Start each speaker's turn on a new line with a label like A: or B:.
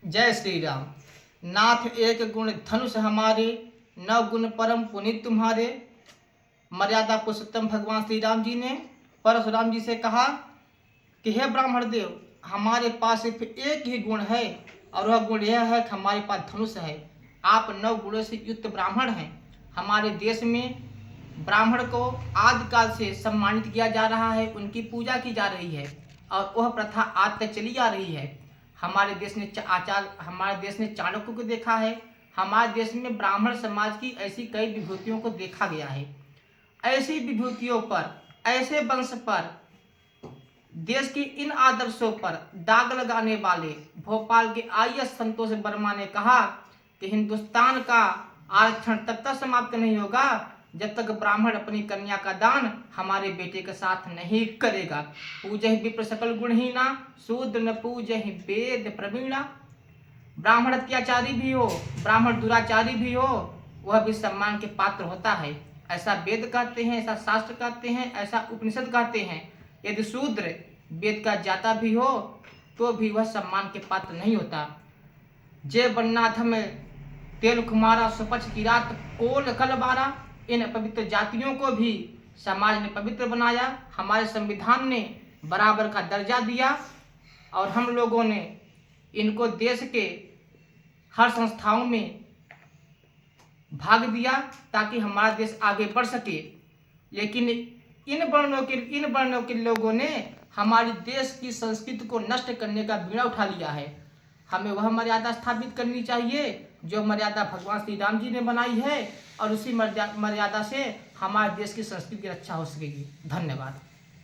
A: जय श्री राम। नाथ एक गुण धनुष हमारे, नव गुण परम पुनीत तुम्हारे। मर्यादा पुरुषोत्तम भगवान श्री राम जी ने परशुराम जी से कहा कि हे ब्राह्मण देव, हमारे पास सिर्फ एक ही गुण है और वह गुण यह है कि हमारे पास धनुष है। आप 9 गुणों से युक्त ब्राह्मण हैं। हमारे देश में ब्राह्मण को आदिकाल से सम्मानित किया जा रहा है, उनकी पूजा की जा रही है और वह प्रथा आज तक चली आ रही है। हमारे देश ने चाणक्य को देखा है। हमारे देश में ब्राह्मण समाज की ऐसी कई विभूतियों को देखा गया है। ऐसी विभूतियों पर, ऐसे वंश पर, देश की इन आदर्शों पर दाग लगाने वाले भोपाल के IAS संतोष वर्मा ने कहा कि हिंदुस्तान का आरक्षण तब तक समाप्त नहीं होगा जब तक ब्राह्मण अपनी कन्या का दान हमारे बेटे के साथ नहीं करेगा। पूजहि विप्र सकल गुणहीना, शूद्र न पूजहि वेद प्रवीणा। ब्राह्मण अत्याचारी भी हो, ब्राह्मण दुराचारी भी हो, वह भी सम्मान के पात्र होता है। ऐसा वेद कहते हैं, ऐसा शास्त्र कहते हैं, ऐसा उपनिषद कहते हैं। यदि शूद्र वेद का जाता भी हो तो भी वह सम्मान के पात्र नहीं होता। जय बन्नाथ में तेल कुमारा, सुपच की रात कोल कलबारा। इन पवित्र जातियों को भी समाज ने पवित्र बनाया। हमारे संविधान ने बराबर का दर्जा दिया और हम लोगों ने इनको देश के हर संस्थाओं में भाग दिया ताकि हमारा देश आगे बढ़ सके। लेकिन इन वर्णों के लोगों ने हमारी देश की संस्कृति को नष्ट करने का बीड़ा उठा लिया है। हमें वह मर्यादा स्थापित करनी चाहिए जो मर्यादा भगवान श्री राम जी ने बनाई है और उसी मर्यादा से हमारे देश की संस्कृति की रक्षा हो सकेगी। धन्यवाद।